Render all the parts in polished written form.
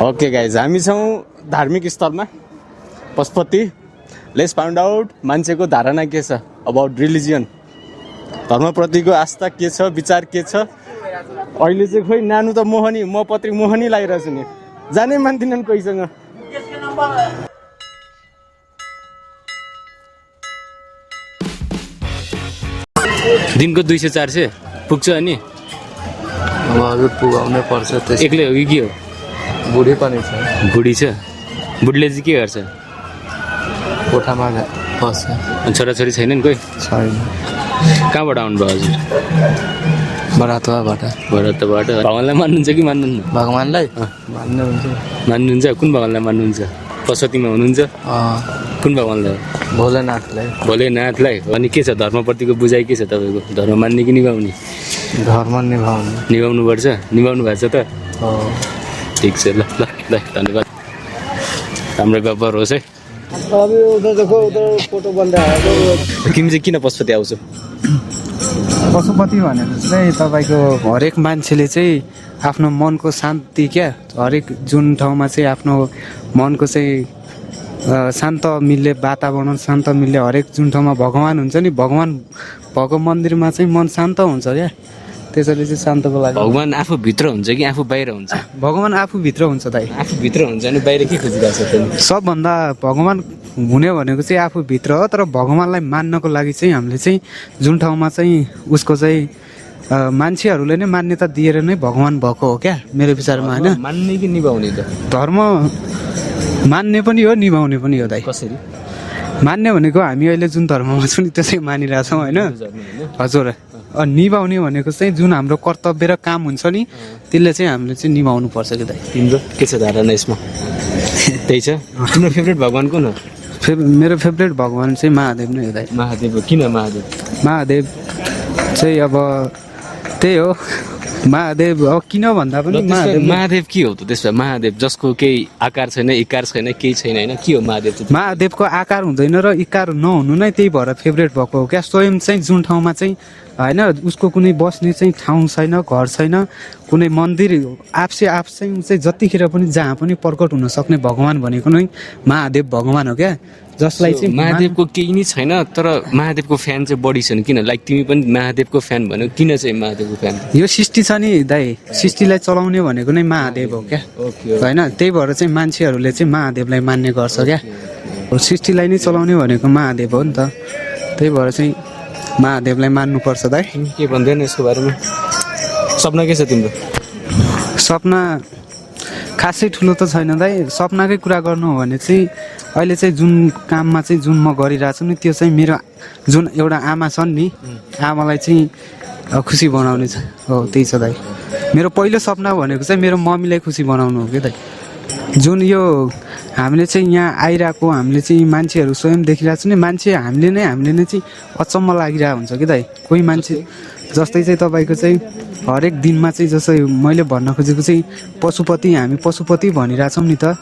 Okay guys, हामी छौँ धार्मिक स्थलमा पशुपति। लेट्स फाइन्ड आउट मान्छेको धारणा के छ अबाउट रिलिजियन, धर्मप्रतिको आस्था के छ, विचार के छ। अहिले चाहिँ खोइ नानु त मोहनी, म पत्रिक मोहनी लागिरहेको छु नि, जानै मान्दिनन् कोहीसँग। दिनको 200-400 पुग्छ अनि हजुर पुगाउनै पर्छ। एक्लै हो कि के हो? बुढी पनि छ। बुढी छ? बुढीले चाहिँ के गर्छ? कोठामा बस्छ। अनि छोराछोरी छैनन् कोही? छैन। कहाँबाट आउनुभयो हजुर? बरातवाबाट। भगवान्लाई मान्नुहुन्छ कि मान्नुहुन्न? भगवान्लाई मान्नुहुन्छ। मान्नुहुन्छ? कुन भगवान्लाई मान्नुहुन्छ? पशुपतिमा हुनुहुन्छ? कुन भगवान्लाई? भोलेनाथलाई। भोलेनाथलाई। अनि के छ धर्मप्रतिको बुझाइ के छ तपाईँको? धर्म मान्ने कि निभाउने? धर्म निभाउनु। निभाउनु पर्छ? निभाउनु भएको छ त? ठिक छ, ल ल ल, धन्यवाद। राम्रो व्यापार होस् है। तिमी चाहिँ किन पशुपति आउँछौ? पशुपति भनेर चाहिँ तपाईँको हरेक मान्छेले चाहिँ आफ्नो मनको शान्ति क्या, हरेक जुन ठाउँमा चाहिँ आफ्नो मनको चाहिँ शान्त मिल्ने वातावरण, शान्त मिल्ने हरेक जुन ठाउँमा भगवान् हुन्छ नि, भगवान् मन्दिरमा चाहिँ मन शान्त हुन्छ क्या, त्यसैले चाहिँ शान्तको लागि। भगवान् आफूभित्र हुन्छ कि आफू बाहिर हुन्छ? भगवान् आफूभित्र हुन्छ दाइ। आफूभित्र हुन्छ अनि बाहिर के खोजिरहेको छ? सबभन्दा भगवान् हुने भनेको चाहिँ आफूभित्र हो, तर भगवान्लाई मान्नको लागि चाहिँ हामीले चाहिँ जुन ठाउँमा चाहिँ उसको चाहिँ मान्छेहरूले नै मान्यता दिएर नै भगवान् भएको हो क्या, मेरो विचारमा होइन। मान्ने कि निभाउने त? धर्म मान्ने पनि हो, निभाउने पनि हो दाइ। कसरी मान्ने भनेको हामी अहिले जुन धर्ममा छौँ नि त्यसै मानिरहेछौँ होइन हजुर। निभाउने भनेको चाहिँ जुन हाम्रो कर्तव्य र काम हुन्छ नि त्यसले चाहिँ हामीले चाहिँ निभाउनु पर्छ कि दाइ। तिम्रो के छ धारणा यसमा? त्यही छ। तिम्रो फेभरेट भगवान् कुन हो? मेरो फेभरेट भगवान् चाहिँ महादेव नै हो दाइ। महादेव? किन महादेव? महादेव चाहिँ अब त्यही हो, महादेव अब किन भन्दा पनि महादेव के हो त? त्यसमा महादेव जसको केही आकार छैन, इकार छैन, केही छैन, होइन के हो महादेव चाहिँ? महादेवको आकार हुँदैन र इकार नहुनु नै त्यही भएर फेभरेट भएको हो क्या। स्वयं चाहिँ जुन ठाउँमा चाहिँ होइन उसको कुनै बस्ने चाहिँ ठाउँ छैन, घर छैन, कुनै मन्दिर आफसे आफ चाहिँ जतिखेर पनि जहाँ पनि प्रकट हुन सक्ने भगवान् भनेको नै महादेव भगवान् हो क्या, जसलाई चाहिँ महादेवको केही नै छैन तर महादेवको फ्यान चाहिँ बढी छन्। किन? लाइक तिमी पनि महादेवको फ्यान भन्यो, किन चाहिँ महादेवको फ्यान? यो सृष्टि छ नि दाइ, सृष्टिलाई चलाउने भनेको नै महादेव हो क्या होइन। त्यही भएर चाहिँ मान्छेहरूले चाहिँ महादेवलाई मान्ने गर्छ क्या। सृष्टिलाई नै चलाउने भनेको महादेव हो नि त, त्यही भएर चाहिँ महादेवलाई मान्नुपर्छ दाइ। के भन्दैन यसको बारेमा? सपना के छ तिम्रो? सपना खासै ठुलो त छैन दाइ। सपनाकै कुरा गर्नु हो भने चाहिँ अहिले चाहिँ जुन काममा चाहिँ जुन म गरिरहेको छु नि त्यो चाहिँ मेरो जुन एउटा आमा छन् नि, आमालाई चाहिँ खुसी बनाउने छ हो, त्यही छ दाइ। मेरो पहिलो सपना भनेको चाहिँ मेरो मम्मीलाई खुसी बनाउनु हो क्या दाइ। जुन यो हामीले चाहिँ यहाँ आइरहेको हामीले चाहिँ मान्छेहरू स्वयं देखिरहेको छु नि, हामीले नै चाहिँ अचम्म लागिरहेको हुन्छ कि दाइ। कोही मान्छे जस्तै चाहिँ तपाईँको चाहिँ हरेक दिनमा चाहिँ जस्तै मैले भन्न खोजेको चाहिँ पशुपति, हामी पशुपति भनिरहेछौँ नि त,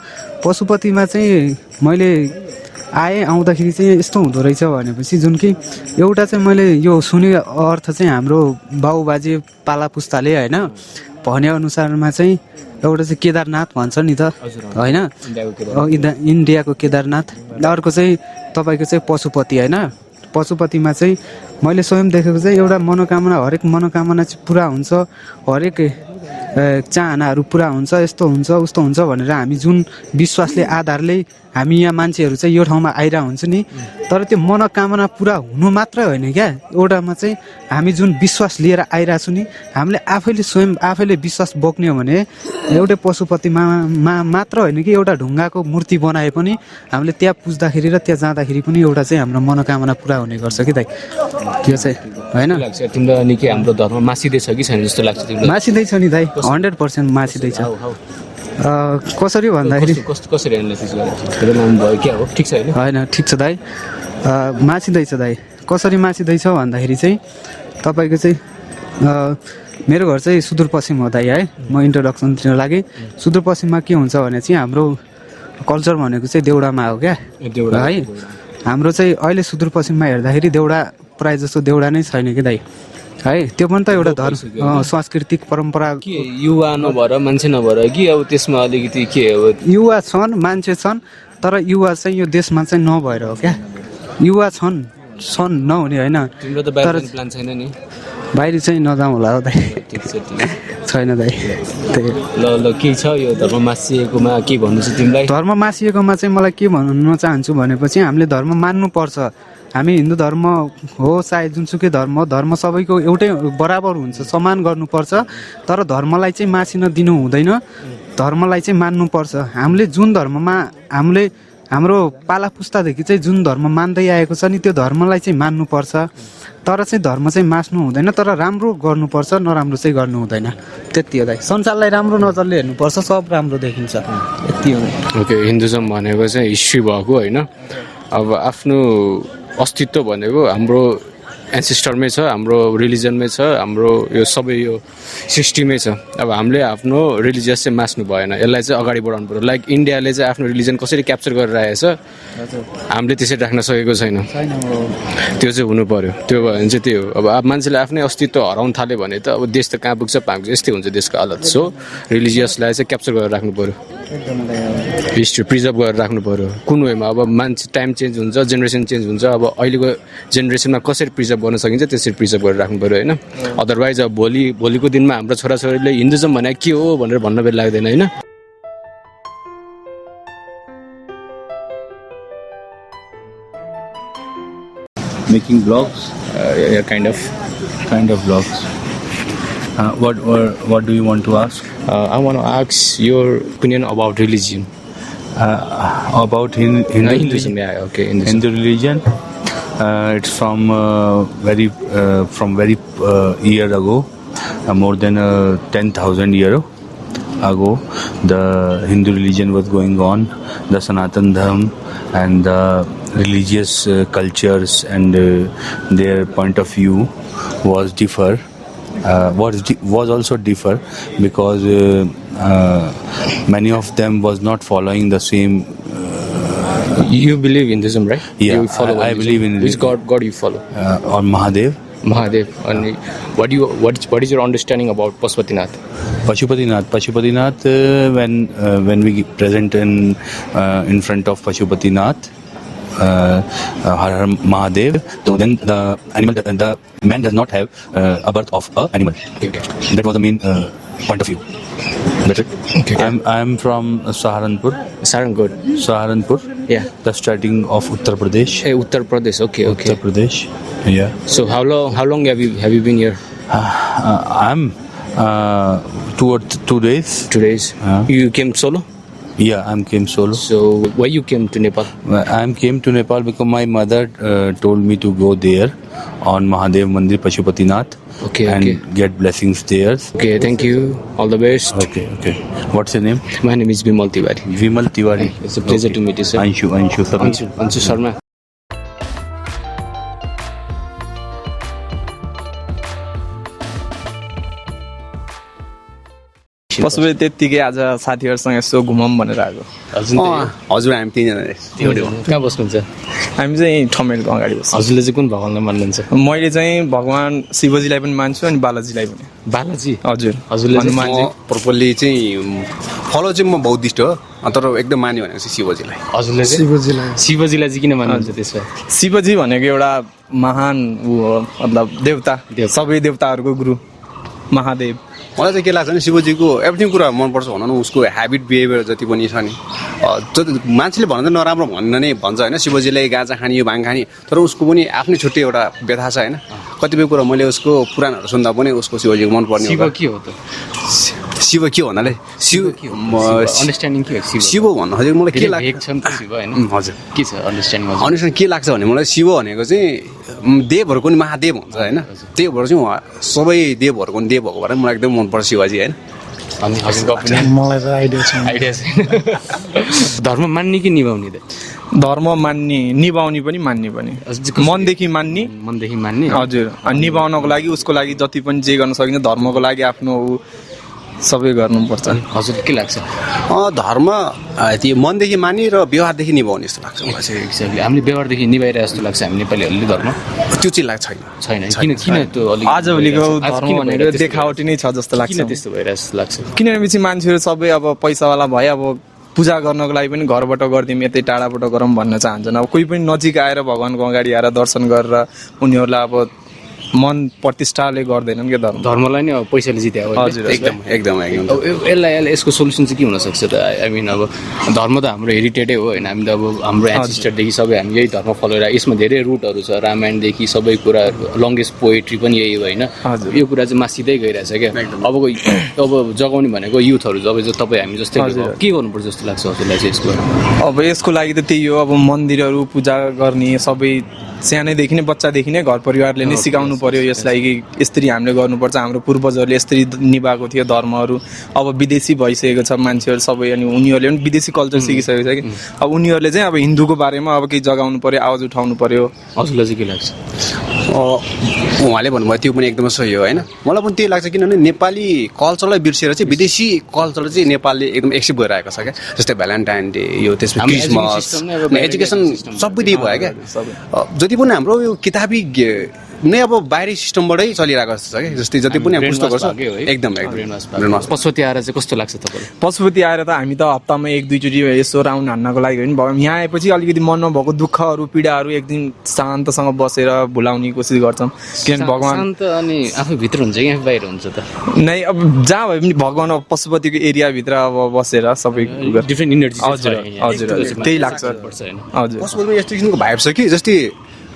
पशुपतिमा चाहिँ मैले आउँदाखेरि चाहिँ यस्तो हुँदो रहेछ भनेपछि जुन कि एउटा चाहिँ मैले यो सुने अर्थ चाहिँ हाम्रो बाबुबाजे पाला पुस्ताले होइन भनेअनुसारमा चाहिँ एउटा चाहिँ केदारनाथ भन्छ नि त होइन, इन्डियाको केदारनाथ। अर्को चाहिँ तपाईँको चाहिँ पशुपति होइन। पशुपतिमा चाहिँ मैले स्वयं देखेको चाहिँ एउटा मनोकामना, हरेक मनोकामना चाहिँ पुरा हुन्छ, हरेक चाहनाहरू पुरा हुन्छ, यस्तो हुन्छ उस्तो हुन्छ भनेर हामी जुन विश्वासले आधारले हामी यहाँ मान्छेहरू चाहिँ यो ठाउँमा आइरहेको हुन्छ नि, तर त्यो मनोकामना पुरा हुनु मात्रै होइन क्या, एउटामा चाहिँ हामी जुन विश्वास लिएर आइरहेको छु नि, हामीले आफैले विश्वास बोक्ने हो भने एउटै पशुपतिमा मात्र होइन कि एउटा ढुङ्गाको मूर्ति बनाए पनि हामीले त्यहाँ पुज्दाखेरि र त्यहाँ जाँदाखेरि पनि एउटा चाहिँ हाम्रो मनोकामना पुरा हुने गर्छ कि दाइ। त्यो चाहिँ होइन तिमीलाई निकै हाम्रो धर्म मासिँदैछ कि छैन जस्तो लाग्छ तिमीलाई? मासिँदैछ नि दाइ, 100% मासिँदैछ। कसरी भन्दाखेरि कसरी एनालाइसिस गर्नु क्या हो? ठिक छ होइन? ठिक छ दाइ, मासिँदैछ दाइ। कसरी मासिँदैछ भन्दाखेरि चाहिँ तपाईँको चाहिँ मेरो घर चाहिँ सुदूरपश्चिम हो दाइ है। म इन्ट्रोडक्सन दिन लागि सुदूरपश्चिममा के हुन्छ भने चाहिँ हाम्रो कल्चर भनेको चाहिँ देउडामा हो क्या है। हाम्रो चाहिँ अहिले सुदूरपश्चिममा हेर्दाखेरि देउडा प्रायः जस्तो देउडा नै छैन कि दाइ। है त्यो पनि त एउटा धर्म सांस्कृतिक परम्परा के युवा नभएर मान्छे नभएर कि अब त्यसमा अलिकति के अब युवा छन् मान्छे छन् तर युवा चाहिँ यो देशमा चाहिँ नभएर हो क्या युवा छन् नहुने होइन तिम्रो त बाहिर प्लान छैन नि बाहिर चाहिँ नजाउँ होला हो दाइ ठिक छ ठिक छैन दाइ त्यही ल के छ यो धर्म मासिएकोमा के भन्नु छ तिमीलाई धर्म मासिएकोमा चाहिँ मलाई के भन्न चाहन्छु भनेपछि हामीले धर्म मान्नुपर्छ हामी हिन्दू धर्म हो चाहे जुनसुकै धर्म हो धर्म सबैको एउटै बराबर हुन्छ समान गर्नुपर्छ तर धर्मलाई चाहिँ मासिन दिनु हुँदैन धर्मलाई चाहिँ मान्नुपर्छ हामीले जुन धर्ममा हामीले हाम्रो पाला पुस्तादेखि चाहिँ जुन धर्म मान्दै आएको छ नि त्यो धर्मलाई चाहिँ मान्नुपर्छ तर चाहिँ धर्म चाहिँ मास्नु हुँदैन तर राम्रो गर्नुपर्छ नराम्रो चाहिँ गर्नु हुँदैन त्यति हो दाइ संसारलाई राम्रो नजरले हेर्नुपर्छ सब राम्रो देखिन्छ यति हो ओके हिन्दुजम भनेको चाहिँ हिस्ट्री भएको होइन अब आफ्नो अस्तित्व भनेको हाम्रो एन्सेस्टरमै छ हाम्रो रिलिजनमै छ हाम्रो यो सबै यो सृष्टिमै छ अब हामीले आफ्नो रिलिजियस चाहिँ मास्नु भएन यसलाई चाहिँ अगाडि बढाउनु पऱ्यो लाइक इन्डियाले चाहिँ आफ्नो रिलिजन कसरी क्याप्चर गरेर आएछ हामीले त्यसरी राख्न सकेको छैन त्यो चाहिँ हुनु पऱ्यो त्यो भयो भने चाहिँ त्यो हो अब मान्छेले आफ्नै अस्तित्व हराउन थाल्यो भने त अब देश त कहाँ पुग्छ पाउँछ यस्तै हुन्छ देशको हालत सो रिलिजियसलाई चाहिँ क्याप्चर गरेर राख्नु पऱ्यो हिस्ट्री प्रिजर्भ गरेर राख्नु पऱ्यो कुन वेमा अब मान्छे टाइम चेन्ज हुन्छ जेनेरेसन चेन्ज हुन्छ अब अहिलेको जेनेरेसनमा कसरी प्रिजर्भ गर्न सकिन्छ त्यसरी प्रिजर्भ गरेर राख्नु पऱ्यो होइन अदरवाइज अब भोलिको दिनमा हाम्रो छोराछोरीले हिन्दुजम भने के हो भनेर भन्न पनि लाग्दैन होइन Making blogs, yeah, kind of blogs. What do you want to ask? I want to ask your opinion about religion. About Hinduism. Yeah, okay. Hindu religion. It's from very year ago, more than 10,000 years ago. The Hindu religion was going on, the Sanatan Dharma, and the religious cultures and their point of view was differ. Was also differ because many of them was not following the same. You believe in Hinduism, right? Yeah, you follow I believe in. Which God you follow? Or Mahadev. And what is your understanding about Pashupatinath? Pashupatinath. When we present in front of Pashupatinath, Har Har Mahadev, so then the man does not have a birth of an animal. Okay. That was the main point of view. That's it. Okay. I'm from Saharanpur. Saharanpur. Yeah. The starting of Uttar Pradesh. Hey, Uttar Pradesh. Okay. Uttar Pradesh. Yeah. So how long have you been here? I'm 2 days. 2 days. You came solo? Yeah, I came solo. So why you came to Nepal? I came to Nepal because my mother told me to go there on Mahadev Mandir Pashupatinath. Okay, and okay. get blessings there. Okay, thank you. All the best. Okay. What's your name? My name is Bimal Tiwari. Vimal Tiwari. It's a pleasure to meet you, sir. Anshu Sharma. Pashupati त्यत्तिकै आज साथीहरूसँग यसो घुमौँ भनेर आएको हजुर हामी तिनजना कहाँ बस्नुहुन्छ? हामी चाहिँ ठमेलको अगाडि बस्छौँ हजुरले चाहिँ कुन भगवानलाई मान्नुहुन्छ? मैले चाहिँ भगवान शिवजीलाई पनि मान्छु अनि बालाजीलाई पनि बालाजी? हजुर हजुरले म प्रपरली चाहिँ फलो चाहिँ म बौद्धिस्ट हो तर एकदम मान्यो भनेको चाहिँ शिवजीलाई हजुरले शिवजीलाई चाहिँ किन मान्नुहुन्छ त्यसो? शिवजी भनेको एउटा महान ऊ हो मतलब देवता सबै देवताहरूको गुरु महादेव मलाई चाहिँ के लाग्छ भने शिवजीको एभ्रिथिङ कुरा मनपर्छ भनौँ न उसको ह्याबिट बिहेभियर जति पनि छ नि मान्छेले भन्दा नराम्रो भन्छ होइन शिवजीले गाँजा खाने यो भाङ खाने तर उसको पनि आफ्नै छुट्टै एउटा व्यथा छ होइन कतिपय कुरा मैले उसको पुराणहरू सुन्दा पनि उसको शिवजीको मनपर्ने शिव के हो त? शिव के हो भन्नाले अन्डरस्ट्यान्डिङ के हो शिव भन्नु हजुर मलाई के लाग्छ शिव होइन हजुर के छ अन्डरस्ट्यान्ड के लाग्छ भने मलाई शिव भनेको चाहिँ देवहरूको नि महादेव हुन्छ होइन त्यही भएर चाहिँ सबै देवहरूको नि देव भएको भएर मलाई एकदम मनपर्छ शिवजी होइन अनि हजुरको मलाई त आइडिया छैन धर्म मान्ने कि निभाउने? धर्म मान्ने निभाउने पनि मान्ने पनि मनदेखि मान्ने हजुर अनि निभाउनको लागि उसको लागि जति पनि जे गर्न सकिन्छ धर्मको लागि आफ्नो सबै गर्नुपर्छ। हजुर के लाग्छ? धर्म त्यो मनदेखि माने र व्यवहारदेखि निभाउने जस्तो लाग्छ मलाई चाहिँ। एक्ज्याक्टली हामीले व्यवहारदेखि निभाइरहेको जस्तो लाग्छ हामी नेपालीहरूले धर्म त्यो चाहिँ लाग्छ छैन। छैन किन त्यो अलिक आजभोलिको आज धर्म किन भनेको भइरहेको त्यस्तो देखावटी नै छ जस्तो लाग्छ। किन त्यस्तो भइरहेको जस्तो लाग्छ? किनभने पछि मान्छेहरू सबै अब पैसावाला भए अब पूजा गर्नको लागि पनि घरबाट गरिदिउँ यतै टाढाबाट गरौँ भन्न चाहन्छन्। अब कोही पनि नजिक आएर भगवान्को अगाडि आएर दर्शन गरेर उनीहरूलाई अब मन प्रतिष्ठाले गर्दैनन् क्या धर्म। धर्मलाई नै अब पैसाले जित्यो हो। हजुर एकदम अब यसलाई यसको सोल्युसन चाहिँ के हुनसक्छ त? आई मिन अब धर्म त हाम्रो हेरिटेडै हो होइन, हामी त अब हाम्रो एन्सेस्टरदेखि सबै हामी यही धर्म फलो गरेर यसमा धेरै रुटहरू छ, रामायणदेखि सबै कुरा, लङ्गेस्ट पोएट्री पनि यही हो होइन। यो कुरा चाहिँ मासिँदै गइरहेछ क्या। अब जगाउने भनेको युथहरू जब तपाईँ हामी जस्तै के गर्नुपर्छ जस्तो लाग्छ हजुरलाई चाहिँ यसको? अब यसको लागि त त्यही हो, अब मन्दिरहरू पूजा गर्ने सबै सानैदेखि नै बच्चादेखि नै घर परिवारले नै सिकाउनु पर्यो यसलाई कि यसरी हामीले गर्नुपर्छ। हाम्रो पूर्वजहरूले यसरी निभाएको थियो धर्महरू। अब विदेशी भइसकेको छ मान्छेहरू सबै, अनि उनीहरूले पनि विदेशी कल्चर सिकिसकेको छ कि अब उनीहरूले चाहिँ अब हिन्दूको बारेमा अब केही जगाउनु पर्यो, आवाज उठाउनु पर्यो। हजुरलाई चाहिँ के लाग्छ? उहाँले भन्नुभयो त्यो पनि एकदमै सही हो होइन। मलाई पनि त्यही लाग्छ किनभने नेपाली कल्चरलाई बिर्सेर चाहिँ विदेशी कल्चर चाहिँ नेपालले एकदम एक्सेप्ट गरिरहेको छ क्या। जस्तै भ्यालेन्टाइन डे यो, त्यसपछि क्रिसमस, एजुकेसन सबै त्यही भयो क्या। जति पनि हाम्रो यो किताबी नै अब बाहिरी सिस्टमबाटै चलिरहेको जस्तो छ कि। जस्तै जति पनि हामी पुस्तकहरू छ एकदम पशुपति आएर चाहिँ कस्तो लाग्छ तपाईँलाई? पशुपति आएर त हामी त हप्तामा 1-2 चोटि यसो राउन्ड हान्नको लागि पनि भयो। यहाँ आएपछि अलिकति मनमा भएको दुःखहरू पीडाहरू एक दिन शान्तसँग बसेर भुलाउने कोसिस गर्छौँ। किनभने भगवान् शान्त अनि आफू भित्र हुन्छ कि आफू बाहिर हुन्छ त? नै अब जहाँ भए पनि भगवान् अब पशुपतिको एरियाभित्र अब बसेर सबै डिफ्रेन्ट इनर्जी हजुर त्यही लाग्छ। हजुर पशुपतिमा यस्तो किसिमको भाइब छ कि जस्तै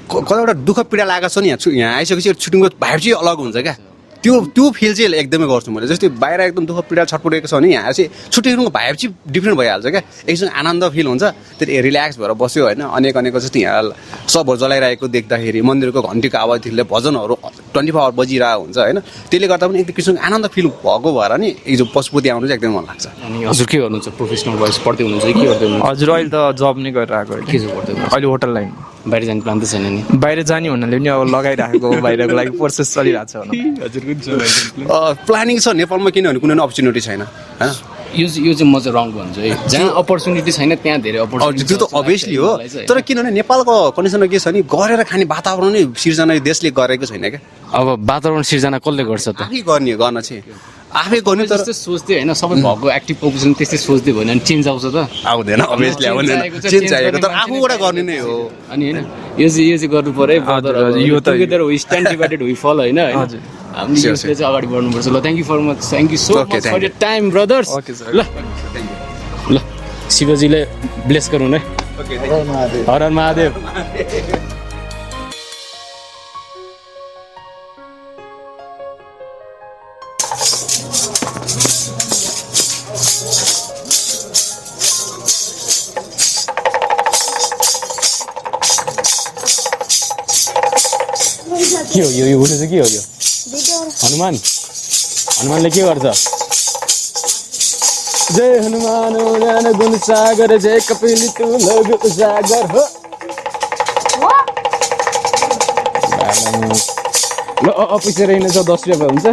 कतिवटा दुःख पीडा लागेको छ नि यहाँ आइसकेपछि छुट्टिङको भाइब चाहिँ अलग हुन्छ क्या। त्यो फिल चाहिँ एकदमै गर्छु मैले। जस्तै बाहिर एकदम दुःख पीडा छटपटेको छ भने यहाँ चाहिँ छुट्टिङको भाइब चाहिँ डिफ्रेन्ट भइहाल्छ क्या। एकसँग आनन्द फिल हुन्छ, त्यो रिल्याक्स भएर बस्यो होइन। अनेक जस्तो यहाँ सबहरू जलाइरहेको देख्दाखेरि मन्दिरको घन्टीको आवाजले भजनहरू 24 आवर बजिरहेको हुन्छ होइन। त्यसले गर्दा पनि एकदम किसिमको आनन्द फिल भएको भएर नि यो पशुपति आउनु चाहिँ एकदमै मन लाग्छ। अनि हजुर के गर्नुहुन्छ? प्रोफेसनल वाइज पढ्दै हुनुहुन्छ कि के गर्दै हुनुहुन्छ? हजुर अहिले त जब नै गरेर आएको। के चाहिँ गर्दै हुनुहुन्छ? अहिले होटल लाइन। बाहिर जाने प्लान त छैन नि? बाहिर जाने हुनाले पनि अब लगाइराखेको बाहिरको लागि प्रोसेस चलिरहेको छ। हजुरको प्लानिङ छ नेपालमा किनभने कुनै अपर्च्युनिटी छैन होइन। यो चाहिँ म चाहिँ रङ भन्छु है, जहाँ अपर्च्युनिटी छैन त्यहाँ धेरै अपर्च्युनिटी। त्यो त अभियसली हो, तर किनभने नेपालको कन्डिसनमा के छ नि गरेर खाने वातावरण नै सिर्जना देशले गरेको छैन क्या। अब वातावरण सिर्जना कसले गर्छ त? आफै गर्न चाहिँ आफै गर्ने। तर त्यस्तै सोच्दै होइन, सबै भएको एक्टिभ पपुलेसन त्यस्तै सोच्दै भयो भने चेन्ज आउँछ त? आउँदैन अभियसली आउँदैन, चेन्ज चाहिएको तर आफूबाट गर्ने नै हो। अनि होइन यो चाहिँ गर्नु पर्यो है। यो त वी स्ट्यान्ड डिभाइडेड वी फल होइन। हामीले यसले चाहिँ अगाडि बढ्नुपर्छ। ल thank you for much, thank you so much for your time brothers. ल शिवजीले ब्लेस गरौँ है। हर हर महादेव। के हो यो उठेछ के हो यो? हनुमानले के गर्छ? जय हनुमान ज्ञान गुण सागर जय कपिल तु लघु सागर हो। ल पैसा रहेनछ 10 रुपियाँ हुन्छ।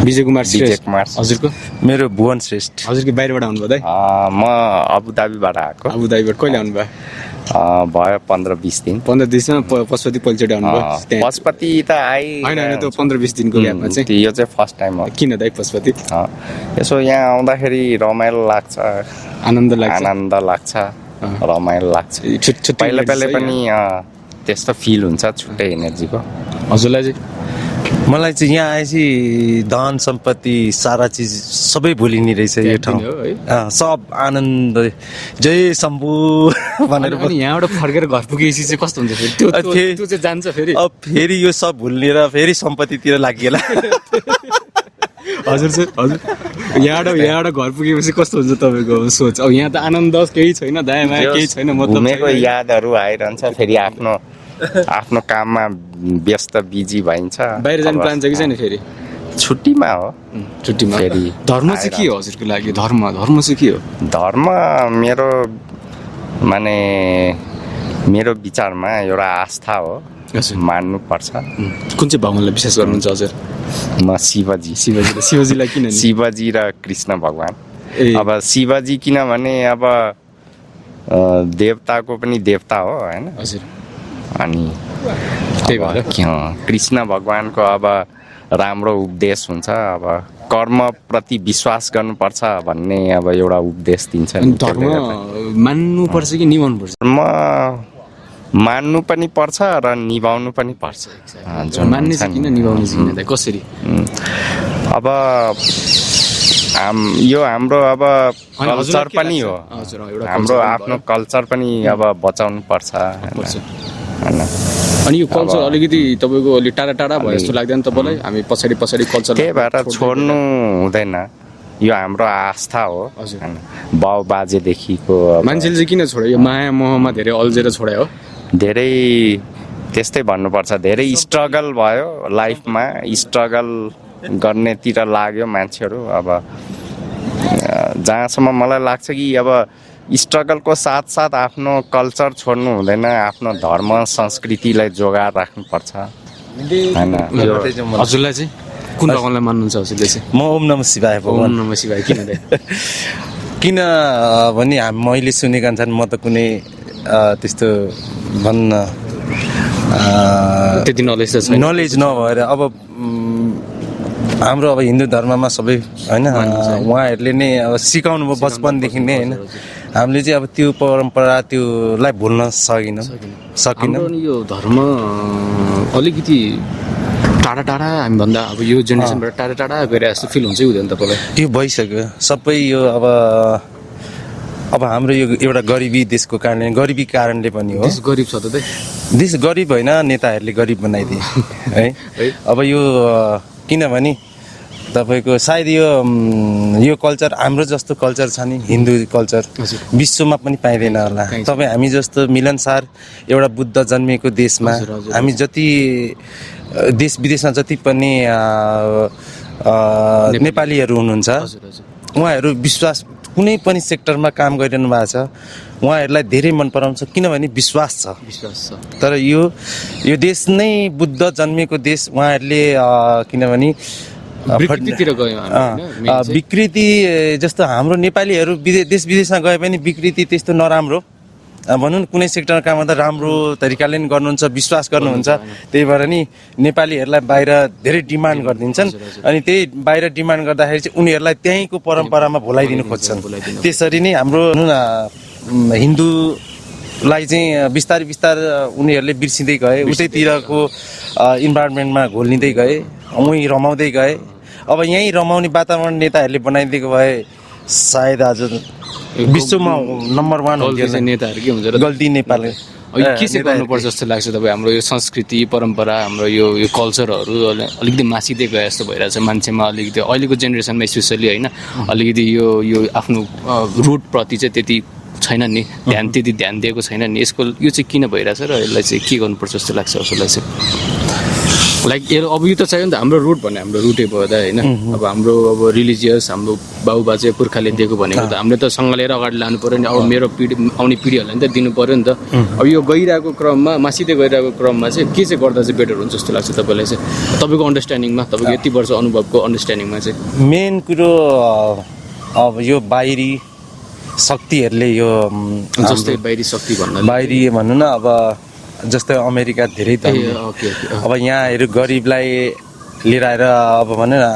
विजय कुमार श्रेष्ठ। हजुरको? मेरो भुवन श्रेष्ठ। हजुर कि बाहिरबाट आउनुभयो त? म अबुधाबीबाट आएको। अबुधाबीबाट कहिले आउनुभयो? भयो 15-20 दिन। 15-20 दिनमा पशुपति पहिलोचोटि आउनुभयो? पशुपति त होइन त्यो 15-20 दिनको ग्यापमा चाहिँ यो चाहिँ फर्स्ट टाइम हो। किन दाइ पशुपति? यसो यहाँ आउँदाखेरि रमाइलो लाग्छ, आनन्द लाग्छ, रमाइलो लाग्छ। पहिला पनि त्यस्तो फिल हुन्छ, छुट्टै एनर्जीको। हजुरलाई चाहिँ? मलाई चाहिँ यहाँ आएपछि धन सम्पत्ति सारा चिज सबै भुलिने रहेछ यो ठाउँ। सब आनन्द जय शम्भु भनेर। यहाँबाट फर्केर घर पुगेपछि चाहिँ कस्तो हुन्छ फेरि? त्यो चाहिँ जान्छ फेरि? अब फेरि यो सब भुल्नेर फेरि सम्पत्तितिर लागिएला। हजुर चाहिँ हजुर यहाँबाट घर पुगेपछि कस्तो हुन्छ तपाईँको सोच? अब यहाँ त आनन्द केही छैन, दया माया केही छैन, मतलब घुमेको यादहरू आइरहन्छ। फेरि आफ्नो काममा व्यस्त बिजी भइन्छ। बाहिर जाने प्लान छ कि छैन फेरि? छुट्टीमा हो। छुट्टीमा फेरि धर्म चाहिँ के हो हजुरको लागि? धर्म चाहिँ के हो? धर्म मेरो विचारमा एउटा आस्था हो। हजुर। मान्नुपर्छ। कुन चाहिँ भगवान्लाई विश्वास गर्नुहुन्छ हजुर? म शिवजी शिवजीलाई किन नि? शिवजी र कृष्ण भगवान। ए। अब शिवजी किनभने अब देवताको पनि देवता हो होइन, हजुर अनि त्यही भएर कृष्ण भगवानको अब राम्रो उपदेश हुन्छ, अब कर्मप्रति विश्वास गर्नुपर्छ भन्ने अब एउटा उपदेश दिन्छ। अनि धर्म मान्नुपर्छ कि निभाउनुपर्छ? म मान्नु पनि पर्छ र निभाउनु पनि पर्छ। जुन मान्ने हुन्छ चाहिँ नि। किन, निभाउने चाहिँ किन, कसरी? अब यो हाम्रो अब होइन, कल्चर हजुरलाई के पनि लाग्छ? हो, हजुर, एउटा हाम्रो culture आफ्नो भयो। कल्चर पनि अब बचाउनु पर्छ पर्छ। होइन। अनि यो कल्चर अलिकति तपाईँको अलिक टाढा टाढा भयो जस्तो लाग्दैन तपाईँलाई? हामी पछाडि कल्चर त्यही भएर छोड्नु हुँदैन, यो हाम्रो आस्था हो हजुर। होइन। बाउ बाजेदेखिको अब मान्छेले चाहिँ किन छोड्यो? यो माया मोहमा धेरै अल्झेर छोड्यो हो? धेरै त्यस्तै भन्नुपर्छ, धेरै स्ट्रगल भयो लाइफमा, स्ट्रगल गर्नेतिर लाग्यो मान्छेहरू। अब जहाँसम्म मलाई लाग्छ कि अब स्ट्रगलको साथसाथ आफ्नो कल्चर छोड्नु हुँदैन, आफ्नो धर्म संस्कृतिलाई जोगाएर राख्नुपर्छ होइन। हजुरलाई चाहिँ कुन भगवान्लाई मान्नुहुन्छ हजुरले चाहिँ? म ओम नमः शिवाय ओम भगवान्। नमः शिवाय किन दाइ? किन भने मैले सुनेका अनुसार म त कुनै त्यस्तो भन्न त्यति नलेज त छैन। नलेज नभएर अब हाम्रो अब हिन्दू धर्ममा सबै होइन उहाँहरूले नै अब सिकाउनु भयो बचपनदेखि नै होइन। हामीले चाहिँ अब त्यो परम्परा त्योलाई भुल्न सकिनौँ। हाम्रो नि यो धर्म अलिकति टाढा टाढा हामीभन्दा अब यो जेनेरेसनबाट टाढा टाढा गएर जस्तो फिल हुन्छ हुँदैन तपाईँलाई? यो भइसक्यो सबै यो अब हाम्रो यो एउटा गरिबी देशको कारणले, गरिबी कारणले पनि हो। देश गरिब छ त दाइ? देश गरिब होइन, नेताहरूले गरिब बनाइदिए है। अब यो किनभने तपाईँको सायद यो कल्चर हाम्रो जस्तो कल्चर छ नि, हिन्दू कल्चर विश्वमा पनि पाइँदैन होला। तपाईँ हामी जस्तो मिलनसार एउटा बुद्ध जन्मिएको देशमा हामी जति देश विदेशमा जति पनि नेपालीहरू हुनुहुन्छ, उहाँहरू विश्वास कुनै पनि सेक्टरमा काम गरिरहनु भएको छ, उहाँहरूलाई धेरै मन पराउँछ किनभने विश्वास छ। तर यो देश नै बुद्ध जन्मिएको देश, उहाँहरूले किनभने विकृतितिर गयो विकृति जस्तो हाम्रो नेपालीहरू देश विदेशमा गए पनि विकृति त्यस्तो नराम्रो भनौँ, कुनै सेक्टरमा काम गर्दा राम्रो तरिकाले नि गर्नुहुन्छ, विश्वास गर्नुहुन्छ। त्यही भएर नि नेपालीहरूलाई बाहिर धेरै डिमान्ड गरिदिन्छन्, अनि त्यही बाहिर डिमान्ड गर्दाखेरि चाहिँ उनीहरूलाई त्यहीँको परम्परामा भुलाइदिनु खोज्छन्। त्यसरी नै हाम्रो हिन्दूलाई चाहिँ बिस्तारै बिस्तारै उनीहरूले बिर्सिँदै गए, उतैतिरको इन्भाइरोमेन्टमा घोलिँदै गए, उहीँ रमाउँदै गए। अब यहीँ रमाउने वातावरण नेताहरूले बनाइदिएको भए सायद आज विश्वमा नम्बर 1 हुन्थ्यो। नेताहरू के हुन्छ र गल्ती नेपाल के चाहिँ गर्नुपर्छ जस्तो लाग्छ तपाईँ? हाम्रो यो संस्कृति परम्परा, हाम्रो यो कल्चरहरू अलिकति मासिँदै गए जस्तो भइरहेछ मान्छेमा, अलिकति अहिलेको जेनेरेसनमा स्पेसली होइन, अलिकति यो आफ्नो रुटप्रति चाहिँ त्यति छैन नि, त्यति ध्यान दिएको छैन नि। यसको यो चाहिँ किन भइरहेछ र यसलाई चाहिँ के गर्नुपर्छ जस्तो लाग्छ हजुरलाई चाहिँ? लाइक अब यो त चाहियो नि त, हाम्रो रुट भने हाम्रो रुटै भयो त होइन। अब हाम्रो अब रिलिजियस हाम्रो बाउ बाजे पुर्खाले दिएको भनेको त हामीले त सँगलेर अगाडि लानु पऱ्यो नि। अब मेरो आउने पिँढीहरूलाई नि त दिनु पऱ्यो नि त। अब यो गइरहेको क्रममा, मासिँदै गइरहेको क्रममा चाहिँ के चाहिँ गर्दा चाहिँ बेटर हुन्छ जस्तो लाग्छ तपाईँलाई चाहिँ, तपाईँको अन्डरस्ट्यान्डिङमा, तपाईँको यति वर्ष अनुभवको अन्डरस्ट्यान्डिङमा चाहिँ? मेन कुरो अब यो बाहिरी शक्तिहरूले यो जस्तै बाहिरी शक्ति भन्दा बाहिरी भनौँ न, अब जस्तै अमेरिका धेरै त अब यहाँहरू गरिबलाई लिएर आएर अब भनौँ न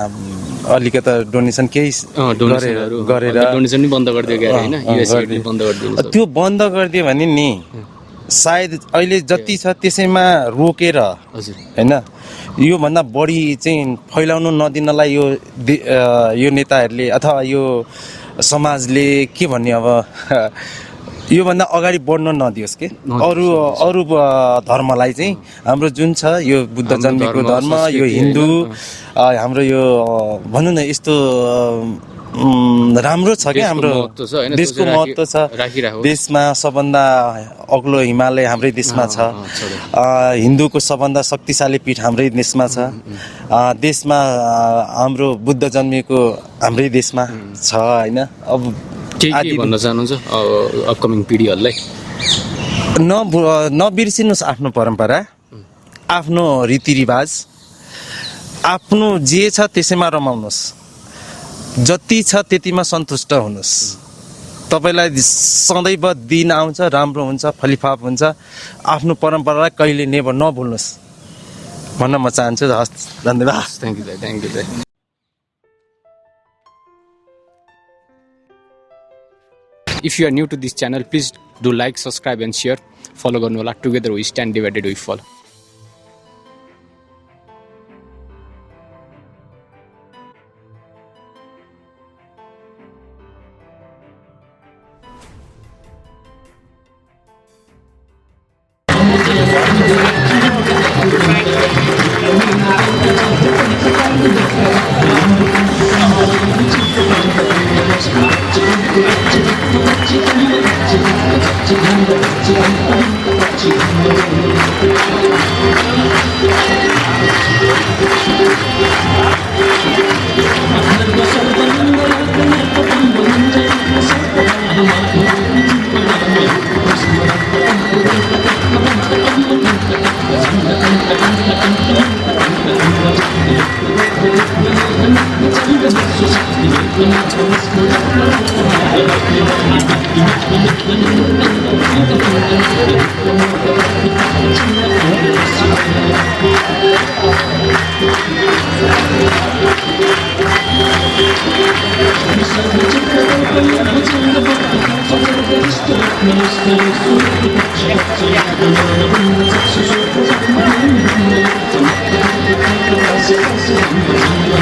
अलिकति डोनेसन केही गरेर डोनेसन पनि बन्द गरिदियो होइन, त्यो बन्द गरिदियो भने नि सायद अहिले जति छ त्यसैमा रोकेर होइन, योभन्दा बढी चाहिँ फैलाउनु नदिनलाई यो नेताहरूले अथवा यो समाजले के भन्ने, अब योभन्दा अगाडि बढ्न नदियोस् के अरू धर्मलाई चाहिँ। हाम्रो जुन छ यो बुद्ध जन्मेको धर्म, यो हिन्दू, हाम्रो यो भनौँ न यस्तो राम्रो छ क्या, हाम्रो देशको महत्त्व छ। देशमा सबभन्दा अग्लो हिमालय हाम्रै देशमा छ, हिन्दूको सबभन्दा शक्तिशाली पीठ हाम्रै देशमा छ, देशमा हाम्रो बुद्ध जन्मिएको हाम्रै देशमा छ होइन। अब के भन्न चाहनुहुन्छ अपकमिङ पिँढीहरूलाई? नबिर्सिनुहोस् आफ्नो परम्परा, आफ्नो रीतिरिवाज आफ्नो जे छ त्यसैमा रमाउनुहोस्, जति छ त्यतिमा सन्तुष्ट हुनुहोस्। तपाईँलाई सदैव दिन आउँछ, राम्रो हुन्छ, फलिफाप हुन्छ। आफ्नो परम्परालाई कहिले नभुल्नुहोस् भन्न म चाहन्छु। हस्, धन्यवाद। थ्याङ्क यू दाइ, थ्याङ्क यू दाइ। If you are new to this channel, please do like, subscribe and share. Follow गर्नु होला। Together we stand, divided we fall. Thank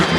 you.